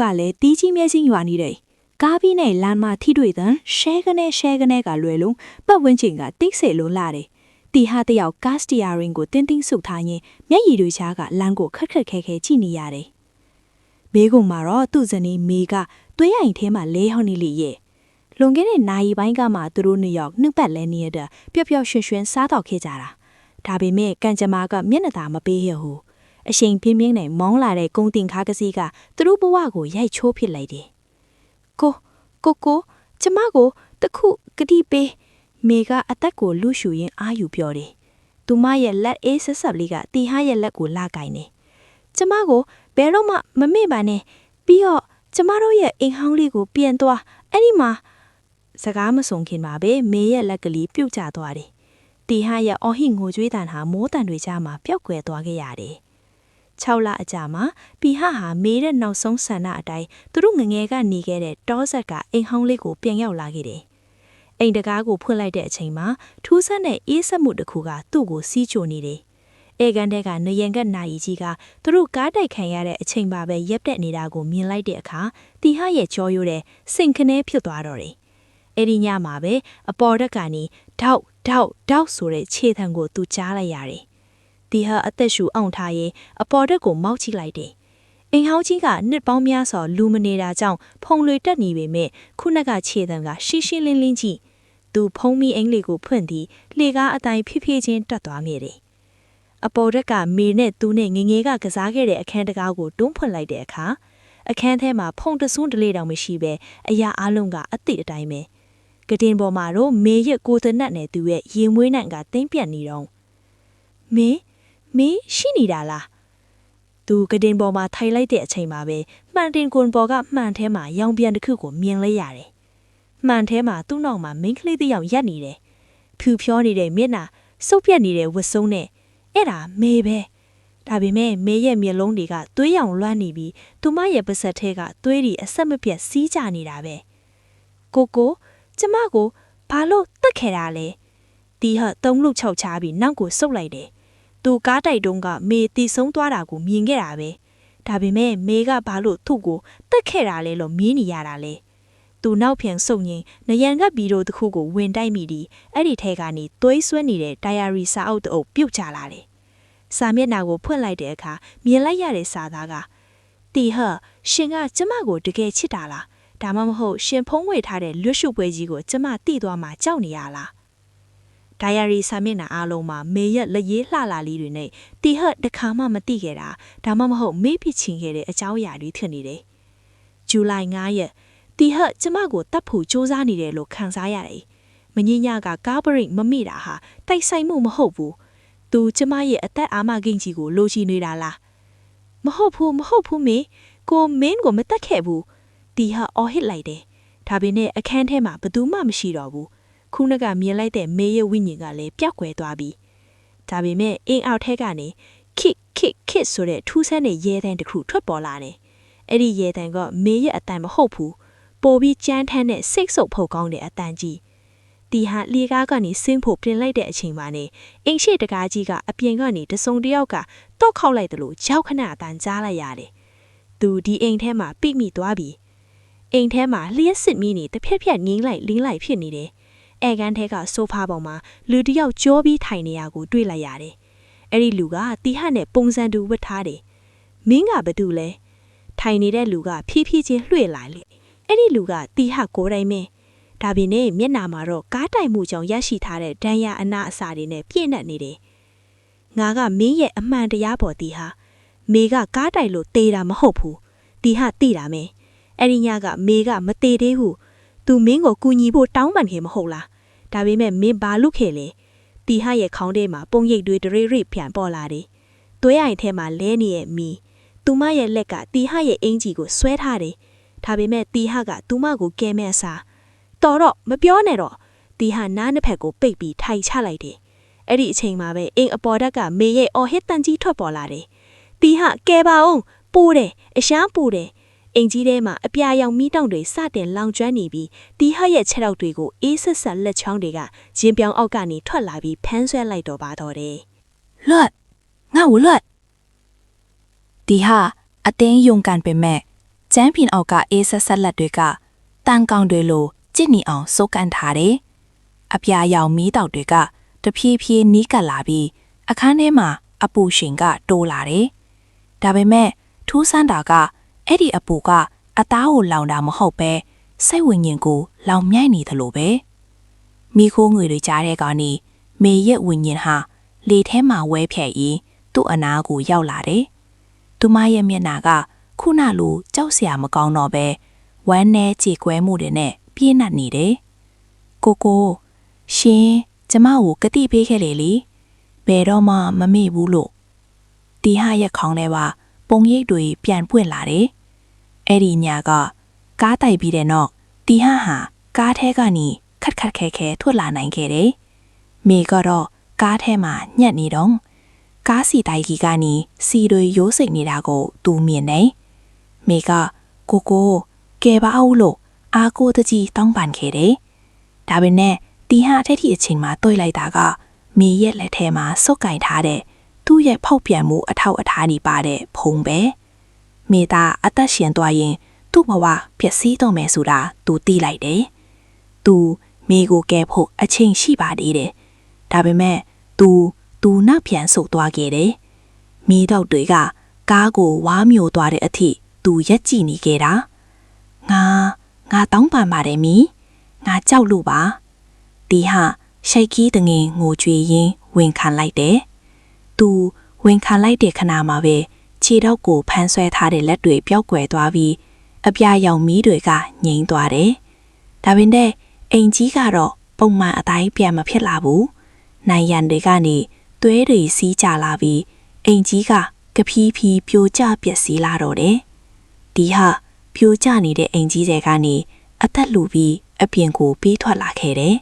ကလည်းတီးကြီးမျက်စိရွာနေတယ်ကားပြီးနဲ့လမ်းမှာထိတွေ့တဲ့ရှဲကနေကလွယ်လုံးပတ်ဝန်းကျင်ကတိတ်ဆိတ်လုံးလာတယ်တီဟာတယောက်ကားစတီယာရင်ကိုတင်းတင်းဆုပ်ထားရင်မျက်ရည်တွေချားကလမ်းကိုခက်ခဲကြည့်နေရတယ်ဘေးကုံမှာတော့သူ့ဇနီးမေကသွေးရိုင်ထဲမှာလဲဟောင်းနေလေရဲ့လွန်ခဲ့တဲ့နာရီပိုင်းကမှသူတို့နှစ်ယောက်နှုတ်ပတ်လဲနေတဲ့ပျော့ရွှင်စားတော့ခဲ့ကြတာဒါပေမဲ့ကန်ကြမာကမျက်နှာသာမပေးရဘူးအရှိန်ပြင်းနဲ့မောင်းလာတဲ့ကုန်းတင်ခါးကစီးကသူတို့ဘဝကိုရိုက်ချိုးဖြစ်လိုက်တယ်ကိုကျမကိုတခုကတိပေးမေကအသက်ကိုလူရှူရင်းအာယူပြောတယ်သူမရဲ့လက်အေးဆက်ဆက်လေးကတီဟာရဲ့လက်ကိုလာကင်နေကျမကိုဘယ်တော့မှမမေ့ပါနဲ့ပြီးတော့ကျမတို့ရဲ့အိမ်ဟောင်းလေးကိုပြန်သွားအဲ့ဒီမှာစကားမဆုံးခင်မှာပဲမေရဲ့လက်ကလေးပြုတ်ကျသွားတယ်တီဟာရဲ့အော်ဟိငိုကြွေးတန်ဟာမိုးတန်တွေကြားမှာပျောက်ကွယ်သွားခဲ့ရတယ်6 လအကြာမှာပီဟာမေးတဲ့နောက်ဆုံးဆန္ဒအတိုင်းသူတို့ငငယ်ကနေခဲ့တဲ့တောဆက်ကအိမ်ဟောင်းလေးကိုပြန်ရောက်လာခဲ့တယ်။အိမ်တကားကိုဖွင့်လိုက်တဲ့အချိန်မှာထူးဆန်းတဲ့အေးဆက်မှုတစ်ခုကသူ့ကိုစီးချိုနေတယ်။အေကန်တဲ့ကနေရန်ကနာရီကြီးကသူတို့ကားတိုက်ခံရတဲ့အချိန်ပါပဲရက်တက်နေတာကိုမြင်လိုက်တဲ့အခါတီဟာရဲ့ကြောရိုးတဲ့စိန်ခနဲဖြစ်သွားတော့တယ်။အဲ့ဒီညမှာပဲအပေါ်တက်ကနေဒေါက်ဆိုတဲ့ခြေထံကိုသူကြားလိုက်ရတယ်။တီဟာအသက်ရှူအောင်ထားရင်အပေါ်တက်ကိုမောက်ချိလိုက်တယ်။အိမ်ဟောင်းကြီးကနှစ်ပေါင်းများစွာလူမနေတာကြောင့်ဖုံလွေတက်နေပေမဲ့ခုနကခြေတံကရှင်းလင်းကြည့်သူဖုံးမီအင်္ဂလိပ်ကိုဖွင့်ပြီးလေကားအတိုင်းဖြည်းဖြည်းချင်းတက်သွားခဲ့တယ်။အပေါ်တက်ကမေနဲ့သူနဲ့ငငယ်ကကစားခဲ့တဲ့အခန်းတကားကိုတွန်းဖွင့်လိုက်တဲ့အခါအခန်းထဲမှာဖုံတဆွန်းတလေတောင်မရှိပဲအရာအလုံးကအသည့်အတိုင်းပဲကတင်ပေါ်မှာတော့မေရဲ့ကိုတနတ်နဲ့သူရဲ့ရေမွေးနံ့ကတင်းပြတ်နေတော့မေရှိနေတာလားသူကတင်ပေါ်မှာထိုင်လိုက်တဲ့အချိန်မှာပဲမှန်တင်ကွန်ပေါ်ကမှန်ထဲမှာရောင်ပြန်တစ်ခုကိုမြင်လိုက်ရတယ်။မှန်ထဲမှာသူ့နောက်မှာမိန်းကလေးတစ်ယောက်ရပ်နေတယ်။ဖြူဖြောနေတဲ့မျက်နှာစုပ်ပြတ်နေတဲ့ဝတ်စုံနဲ့အဲ့ဒါမေပဲ။ဒါပေမဲ့မေရဲ့မျက်လုံးတွေကသွေးရောင်လွှမ်းနေပြီးသူမရဲ့ပါးစပ်ထဲကသွေးတွေအဆက်မပြတ်စီးကြနေတာပဲ။ကိုကျမကိုဘာလို့တက်ခဲ့တာလဲ။တီဟာတုံးလို့ခြောက်ချပြီးနောက်ကိုဆုပ်လိုက်တယ်။သူကားတိုက်တုံးကမေတီဆုံးသွားတာကိုမြင်ခဲ့တာပဲဒါပေမဲ့မေကဘာလို့သူ့ကိုတက်ခဲ့တာလဲလို့မြင်နေရတာလဲသူနောက်ပြန်ဆုပ်ရင်နရန်ကဘီရိုတစ်ခုကိုဝင်တိုက်မိပြီးအဲ့ဒီထဲကနေသွေးဆွဲနေတဲ့ diary စာအုပ်တအုပ်ပြုတ်ချလာတယ်စာမျက်နှာကိုဖွင့်လိုက်တဲ့အခါမြင်လိုက်ရတဲ့စာသားကတီဟရှင်ကကျမကိုတကယ်ချစ်တာလားဒါမှမဟုတ်ရှင်ဖုံးဝေထားတဲ့လွတ်ရှုပွဲကြီးကိုကျမတိသွားမှကြောက်နေရလားdiary စာမျက်နှာအားလုံးမှာမေရဲ့လက်ရေးလှလာလေးတွေနဲ့တီဟတ်တခါမှမသိခဲ့တာဒါမှမဟုတ်မေ့ဖြစ်ချင်ခဲ့တဲ့အကြောင်းအရာတွေဖြစ်နေတယ်။ဇူလိုင်9 ရက်တီဟတ်ကျမကိုတတ်ဖို့စူးစမ်းနေတယ်လို့ခံစားရတယ်။မငင်းညကကားဘရိတ်မမိတာဟာတိုက်ဆိုင်မှုမဟုတ်ဘူး။သူကျမရဲ့အသက်အာမဂိမ်းကြီးကိုလိုချင်နေတာလား။မဟုတ်ဘူးမေကိုမင်းကိုမတတ်ခဲ့ဘူး။တီဟတ်အော်ဟစ်လိုက်တယ်။ဒါပေမဲ့အခန်းထဲမှာဘယ်သူမှမရှိတော့ဘူး။ခုနကမြင်လိုက်တဲ့မေရဲ့ဝိညာဉ်ကလည်းပျောက်ကွယ်သွားပြီဒါပေမဲ့အင်းအောက်ထဲကနေခစ်ဆိုတဲ့ထူးဆန်းတဲ့ရဲတန်းတစ်ခုထွက်ပေါ်လာတယ်အဲ့ဒီရဲတန်းကမေရဲ့အတန်မဟုတ်ဘူးပိုပြီးကြမ်းထမ်းတဲ့စိတ်ဆုပ်ဖို့ကောင်းတဲ့အတန်ကြီးတီဟာလေကားကနေဆင်းဖို့ပြင်လိုက်တဲ့အချိန်မှာနေအင်းရှိတကားကြီးကအပြင်ကနေတစုံတယောက်ကတော့ခောက်လိုက်တယ်လို့ကြောက်ခဏအတန်ကြားလိုက်ရတယ်သူဒီအိမ်ထဲမှာပိမိသွားပြီအိမ်ထဲမှာလျှက်စစ်မီးနေတစ်ဖြက်ငင်းလိုက်ဖြစ်နေတယ်အဲကန်ထဲကဆိုဖာပေါ်မှာလူတစ်ယောက်ကြောပြီးထိုင်နေရကိုတွေ့လိုက်ရတယ်။အဲ့ဒီလူကတီဟတ်နဲ့ပုံစံတူဝတ်ထားတယ်။မင်းကဘာတူလဲ။ထိုင်နေတဲ့လူကဖြည်းဖြည်းချင်းလွှဲလိုက်လေ။အဲ့ဒီလူကတီဟတ်ကိုယ်တိုင်ပဲ။ဒါပေမဲ့မျက်နှာမှာတော့ကားတိုင်မှုကြောင့်ရရှိထားတဲ့ဒဏ်ရာအနာအစာတွေနဲ့ပြည့်နှက်နေတယ်။ငါကမင်းရဲ့အမှန်တရားပေါ်တီဟာမေကကားတိုင်လို့တေးတာမဟုတ်ဘူး။တီဟတ်သိတာမယ်။အဲ့ဒီညကမေကမတေးသေးဘူး။သူမင်းကိုကူညီဖို့တောင်းပန်ခဲ့မဟုတ်လားဒါပေမဲ့မင်းဘာလုပ်ခဲ့လဲတီဟရဲ့ခေါင်းထဲမှာပုံရိပ်တွေဒရိပြန်ပေါ်လာတယ်သွေးအိမ်ထဲမှာလဲနေရဲ့မီသူမရဲ့လက်ကတီဟရဲ့အင်ကြီးကိုဆွဲထားတယ်ဒါပေမဲ့တီဟကသူမကိုကဲမဲ့စားတော်တော့မပြောနဲ့တော့တီဟနားနှစ်ဖက်ကိုပိတ်ပြီးထိုင်ချလိုက်တယ်အဲ့ဒီအချိန်မှာပဲအင်းအပေါ်တက်ကမေရဲ့အော်ဟစ်တန်ကြီးထွက်ပေါ်လာတယ်တီဟကဲပါအောင်ပူတယ်အရှားပူတယ်အင်ကြီးထဲမှာအပြာရောင်မီးတောင်တွေစတင်လောင်ကျွမ်းနေပြီးတီဟရဲ့ခြေထောက်တွေကိုအေးဆက်ဆက်လက်ချောင်းတွေကရင်ပြောင်အောက်ကနေထွက်လာပြီးဖမ်းဆွဲလိုက်တော့ပါတော့တယ်။လွတ်ငါ့ကိုလွတ်တီဟာအတင်းယုံကန်ပေမဲ့ ကျန်းပင်အောက်ကအေးဆက်ဆက်လက်တွေကတန်ကောင်တွေလိုကြစ်နီအောင်စိုးကန်ထားတယ်အပြာရောင်မီးတောက်တွေကတဖြည်းဖြည်းနီးကပ်လာပြီးအခန်းထဲမှာအပူရှင်ကတိုးလာတယ်ဒါပေမဲ့ထူးဆန်းတာကအဲ့ဒီအပူကအသားကိုလောင်တာမဟုတ်ပဲစိတ်ဝိညာဉ်ကိုလောင်မြိုက်နေသလိုပဲမိခိုးငွေတွေကြားတဲ့ကနေမေရဲ့ဝိညာဉ်ဟာလေထဲမှာဝဲဖြဲ့ရင်သူ့အနာကိုရောက်လာတယ်သူမရဲ့မျက်နှာကခုနလိုကြောက်စရာမကောင်းတော့ပဲဝမ်းနဲ့ကြေကွဲမှုတွေနဲ့ပြည့်နှက်နေတယ်ကိုကိုရှင်ကျမကိုကတိပေးခဲ့လေလေဘယ်တော့မှမမေ့ဘူးလို့တီဟာရဲ့ခေါင်းထဲကပုံရိပ်တွေပြန်ပွင့်လာတယ်အဲ့ဒီညကကားတိုက်ပြီးတဲ့နောက်တီဟာကားထဲကနေခက်ခက်ခဲခဲထွက်လာနိုင်ခဲ့တယ်မေကတော့ကားထဲမှာညက်နေတော့ကားစီတိုက်ကြီးကနေစီတွေရိုးစိတ်နေတာကိုသူမြင်နေမေကကိုကဲပါအောင်လို့အားကိုတကြီးတောင်းပန်ခဲ့တယ်ဒါပေမဲ့တီဟာအထက်ထိအချိန်မှာတွေ့လိုက်တာကမေရဲ့လက်ထဲမှာစုပ်ကင်ထားတဲ့သူ့ရဲ့ဖောက်ပြန်မှုအထောက်အထားနေပါတဲ့ဖုံပဲမေသားအသက်ရှင်သွားရင်သူ့ဘဝပျက်စီးတော့မယ်ဆိုတာသူသိလိုက်တယ်သူမေကိုကဲဖို့အချိန်ရှိပါသေးတယ်ဒါပေမဲ့သူနောက်ပြန်ဆုတ်သွားခဲ့တယ်မိတော့တွေကကားကိုဝါမျိုးသွားတဲ့အထိသူရက်ကြည့်နေခဲ့တာငါတောင်းပန်ပါတယ်မီငါကြောက်လို့ပါတီဟာရှိတ်ကြီးတငင်ငိုကြွေရင်းဝင်ခံလိုက်တယ်သူဝင်ခံလိုက်တဲ့ခဏမှာပဲခြေတော့ကိုဖမ်းဆွဲထားတဲ့လက်တွေပျောက်ကွယ်သွားပြီးအပြာရောင်မီးတွေကငြိမ်းသွားတယ်ဒါပေမဲ့အိမ်ကြီးကတော့ပုံမှန်အတိုင်းပြန်မဖြစ်လာဘူးနိုင်ရန်တွေကနေသွေးတွေစီးကြလာပြီးအိမ်ကြီးကကဖြီးဖြီးပြိုကျပျက်စီးလာတော့တယ်ဒီဟာပြိုကျနေတဲ့အိမ်ကြီးတွေကနေအသက်လူပြီးအပြင်ကိုပြေးထွက်လာခဲ့တယ်